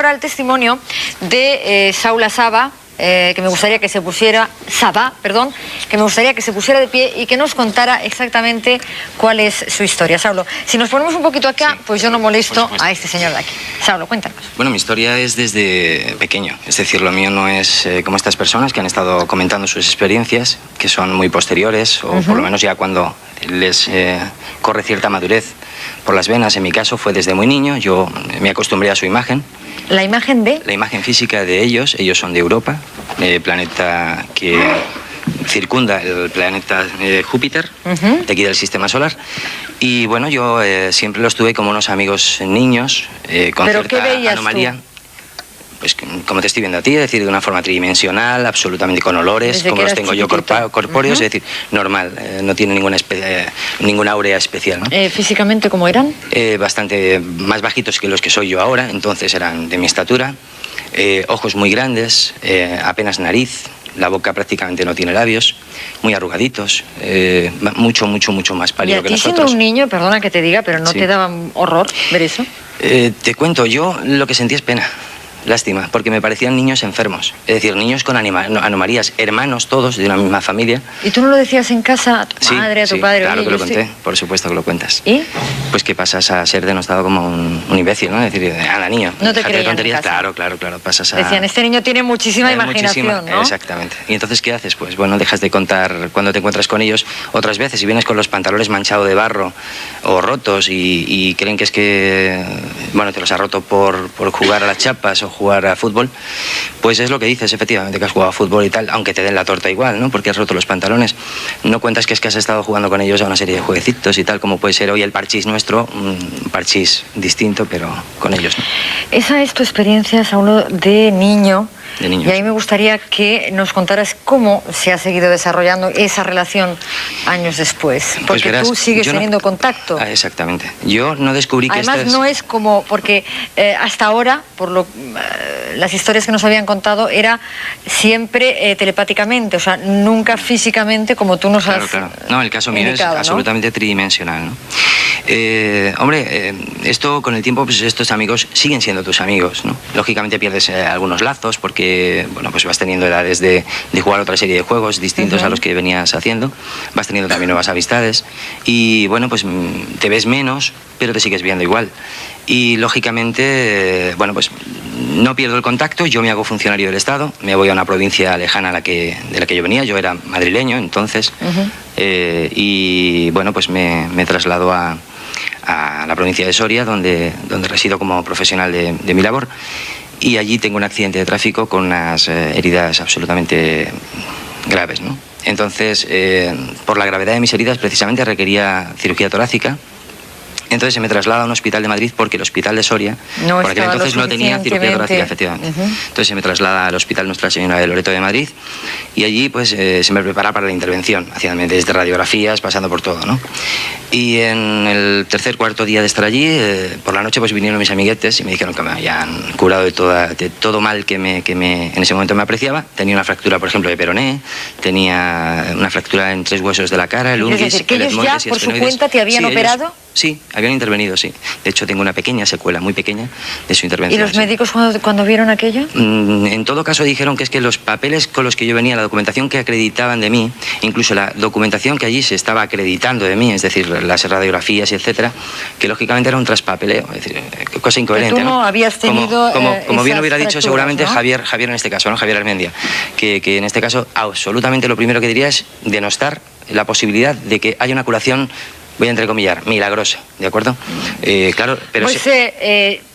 Ahora el testimonio de Saula Saba, que me gustaría que se pusiera, que me gustaría que se pusiera de pie y que nos contara exactamente cuál es su historia. Saulo, si nos ponemos un poquito acá, sí, pues yo no molesto a este señor de aquí. Saulo, cuéntanos. Bueno, mi historia es desde pequeño, es decir, lo mío no es como estas personas que han estado comentando sus experiencias, que son muy posteriores, o por lo menos ya cuando les corre cierta madurez por las venas. En mi caso fue desde muy niño, yo me acostumbré a su imagen. ¿La imagen de? La imagen física de ellos son de Europa, planeta que circunda el planeta Júpiter, de aquí del sistema solar. Y bueno, yo siempre los tuve como unos amigos niños, con ¿Pero cierta qué veías anomalía. Tú? Pues como te estoy viendo a ti, es decir, de una forma tridimensional, absolutamente con olores, como los tengo yo corpóreos, es decir, normal, no tiene ninguna áurea especial, ¿no? ¿Físicamente cómo eran? Bastante más bajitos que los que soy yo ahora, entonces eran de mi estatura, ojos muy grandes, apenas nariz, la boca prácticamente no tiene labios, muy arrugaditos, mucho más pálido que nosotros. ¿Y a ti siendo un niño, perdona que te diga, pero no te daba horror ver eso? Te cuento, yo lo que sentí es pena. Lástima, porque me parecían niños enfermos, es decir, niños con anomalías, hermanos todos de una misma familia. ¿Y tú no lo decías en casa a tu madre, a tu padre? Claro que lo conté, por supuesto que lo cuentas. ¿Y? Pues que pasas a ser denostado como un imbécil, ¿no? Es decir, anda niño, no te creían tonterías. Claro, pasas a... Decían, este niño tiene muchísima imaginación, ¿no? Exactamente. Y entonces, ¿qué haces? Pues bueno, dejas de contar cuando te encuentras con ellos. Otras veces, si vienes con los pantalones manchados de barro o rotos y creen que es que, bueno, te los ha roto por jugar a las chapas o jugar a fútbol, pues es lo que dices, efectivamente, que has jugado a fútbol y tal, aunque te den la torta igual, ¿no? Porque has roto los pantalones. No cuentas que es que has estado jugando con ellos a una serie de jueguecitos y tal, como puede ser hoy el parchís nuestro, un parchís distinto, pero con ellos, ¿no? Esa es tu experiencia, Saulo, de niño. De niños. Y ahí me gustaría que nos contaras cómo se ha seguido desarrollando esa relación años después. Porque pues verás, tú sigues teniendo contacto. Exactamente. Yo no descubrí que además no es como, porque hasta ahora, por las historias que nos habían contado, era siempre telepáticamente, o sea, nunca físicamente como tú nos has Claro. No, el caso mío indicado, es absolutamente tridimensional, ¿no? Esto con el tiempo, pues estos amigos siguen siendo tus amigos, ¿no? Lógicamente pierdes algunos lazos porque, bueno, pues vas teniendo edades de jugar otra serie de juegos distintos a los que venías haciendo, vas teniendo también nuevas amistades y, bueno, pues te ves menos, pero te sigues viendo igual. Y, lógicamente, bueno, pues no pierdo el contacto, yo me hago funcionario del Estado, me voy a una provincia lejana de la que yo venía, yo era madrileño entonces, y, bueno, pues me traslado a la provincia de Soria, donde resido como profesional de mi labor, y allí tengo un accidente de tráfico con unas heridas absolutamente graves, ¿no? Entonces, por la gravedad de mis heridas, precisamente requería cirugía torácica. Entonces se me traslada a un hospital de Madrid porque el hospital de Soria, por aquel entonces no tenía cirugía torácica, efectivamente. Entonces se me traslada al hospital Nuestra Señora de Loreto de Madrid y allí pues se me prepara para la intervención, haciéndome desde radiografías, pasando por todo, ¿no? Y en el cuarto día de estar allí, por la noche pues vinieron mis amiguetes y me dijeron que me habían curado de todo mal que en ese momento me apreciaba. Tenía una fractura, por ejemplo, de peroné, tenía una fractura en 3 huesos de la cara, el unguis, es decir, que el ellos etmoides ya por su cuenta te habían operado. Sí, habían intervenido, sí. De hecho, tengo una pequeña secuela, muy pequeña, de su intervención. ¿Y los médicos cuando vieron aquello? En todo caso dijeron que es que los papeles con los que yo venía, la documentación que acreditaban de mí, incluso la documentación que allí se estaba acreditando de mí, es decir, las radiografías y etcétera, que lógicamente era un traspapeleo, es decir, cosa incoherente. Pero tú no habías tenido como bien hubiera dicho seguramente, ¿no? Javier en este caso, ¿no? Javier Armendia, que en este caso absolutamente lo primero que diría es denostar la posibilidad de que haya una curación, voy a entrecomillar, milagrosa, ¿de acuerdo? Claro, pero...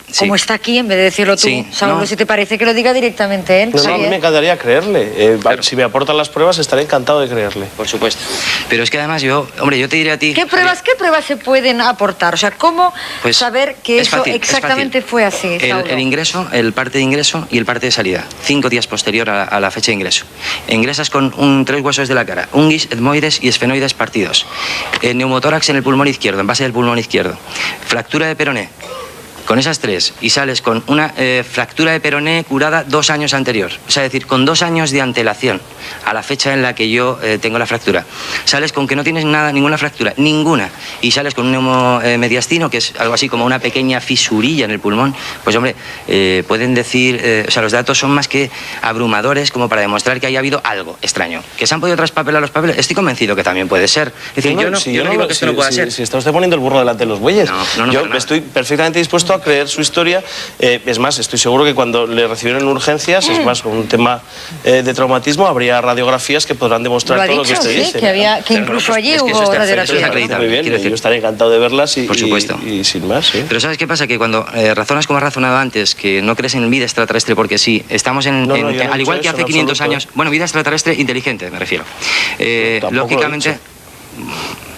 Pues como está aquí, en vez de decirlo tú, Saulo, si te parece que lo diga directamente él. No, a mí me encantaría creerle. Claro. Si me aportan las pruebas, estaré encantado de creerle. Por supuesto. Pero es que además yo te diré a ti... ¿Qué pruebas se pueden aportar? O sea, ¿cómo saber que eso exactamente fue así, Saulo? El ingreso, el parte de ingreso y el parte de salida. 5 días posterior a la fecha de ingreso. Ingresas con 3 huesos de la cara, unguis, etmoides y esfenoides partidos. Neumotórax en el pulmón izquierdo, en base del pulmón izquierdo. Fractura de peroné. con esas 3 y sales con una fractura de peroné curada 2 años anterior, o sea, es decir, con 2 años de antelación a la fecha en la que yo tengo la fractura, sales con que no tienes ninguna fractura, ninguna, y sales con un neumomediastino, que es algo así como una pequeña fisurilla en el pulmón, pues hombre, pueden decir, o sea, los datos son más que abrumadores como para demostrar que haya habido algo extraño. ¿Que se han podido traspapelar los papeles? Estoy convencido que también puede ser. Es decir, yo no digo que esto no pueda ser. Si está usted poniendo el burro delante de los bueyes. Yo estoy perfectamente dispuesto a creer su historia. Es más, estoy seguro que cuando le recibieron en urgencias, es más, con un tema de traumatismo, habría radiografías que podrán demostrar todo lo que usted dice. Que incluso allí hubo radiografías. Muy bien, yo estaré encantado de verlas por supuesto. Y sin más. ¿Sí? Pero ¿sabes qué pasa? Que cuando razonas como has razonado antes, que no crees en vida extraterrestre porque sí, estamos al igual que hace 500 años, bueno, vida extraterrestre inteligente, me refiero. Lógicamente,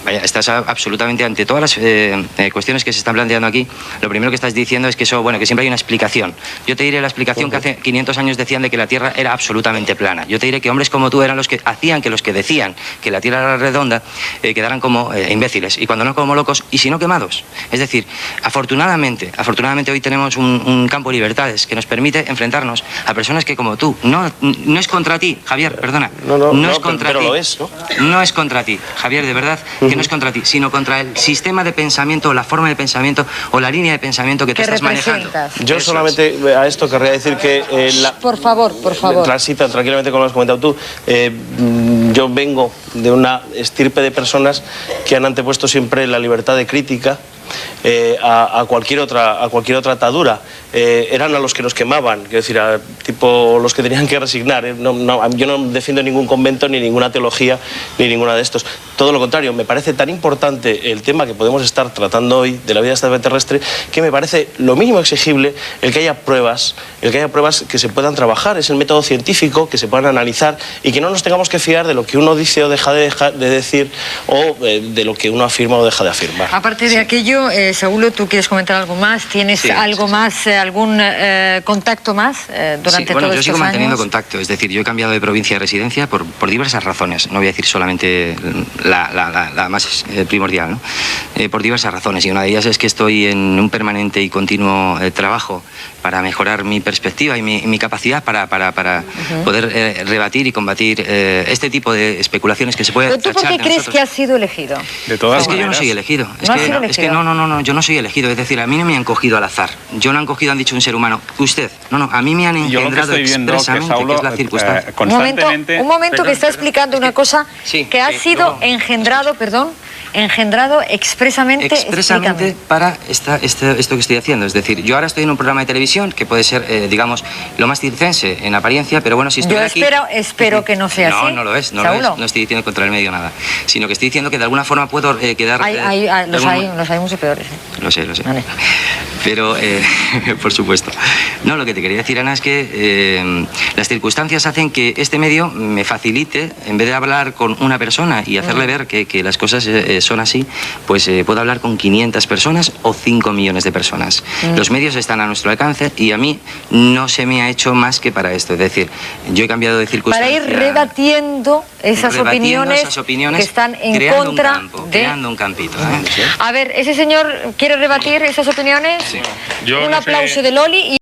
vaya, estás absolutamente ante todas las cuestiones que se están planteando aquí. Lo primero que estás diciendo es que eso, bueno, que siempre hay una explicación. Yo te diré la explicación que hace 500 años decían de que la Tierra era absolutamente plana. Yo te diré que hombres como tú eran los que hacían que los que decían que la Tierra era redonda quedaran como imbéciles, y cuando no como locos, y si no quemados. Es decir, afortunadamente hoy tenemos un campo de libertades que nos permite enfrentarnos a personas que como tú, no es contra ti, Javier, perdona, no es contra ti, pero lo es, ¿no? No es contra ti, Javier, de verdad, que no es contra ti, sino contra el sistema de pensamiento, o la forma de pensamiento, o la línea de pensamiento que tú estás manejando. Yo solamente a esto querría decir que... Por favor. Transita tranquilamente como lo has comentado tú. Yo vengo de una estirpe de personas que han antepuesto siempre la libertad de crítica a cualquier otra atadura. Eran a los que nos quemaban, quiero decir, tipo los que tenían que resignar. Yo no defiendo ningún convento, ni ninguna teología, ni ninguna de estos. Todo lo contrario, me parece tan importante el tema que podemos estar tratando hoy de la vida extraterrestre, que me parece lo mínimo exigible el que haya pruebas que se puedan trabajar. Es el método científico, que se puedan analizar y que no nos tengamos que fiar de lo que uno dice o deja de decir, o de lo que uno afirma o deja de afirmar. Aparte de aquello, Saulo, ¿tú quieres comentar algo más? ¿Tienes algo más, algún contacto más durante todos estos años? Yo sigo manteniendo contacto, es decir, yo he cambiado de provincia de residencia por diversas razones, no voy a decir solamente la más primordial, ¿no? Por diversas razones, y una de ellas es que estoy en un permanente y continuo trabajo para mejorar mi perspectiva y mi capacidad para poder rebatir y combatir este tipo de especulaciones que se puede ¿Pero tú por qué crees que has sido elegido? De todas maneras. Que yo no soy elegido. Es que no, yo no soy elegido. Es decir, a mí no me han cogido al azar. Yo no han cogido, han dicho un ser humano. Usted, a mí me han engendrado expresamente, que es la circunstancia. Un momento, que está explicando una cosa que ha sido engendrado expresamente para esto que estoy haciendo. Es decir, yo ahora estoy en un programa de televisión que puede ser, digamos, lo más circense en apariencia, pero bueno, si estoy aquí... espero que no sea así. No lo es, no estoy diciendo contra el medio nada, sino que estoy diciendo que de alguna forma puedo quedar... Los hay mucho peores. Lo sé. Vale. Pero, por supuesto. No, lo que te quería decir, Ana, es que las circunstancias hacen que este medio me facilite, en vez de hablar con una persona y hacerle ver que las cosas son así, pues puedo hablar con 500 personas o 5 millones de personas. Los medios están a nuestro alcance y a mí no se me ha hecho más que para esto. Es decir, yo he cambiado de circunstancias... Para ir rebatiendo esas opiniones que están en contra creando un campito. A ver, ¿ese señor quiere rebatir esas opiniones? Sí. Un aplauso de Loli.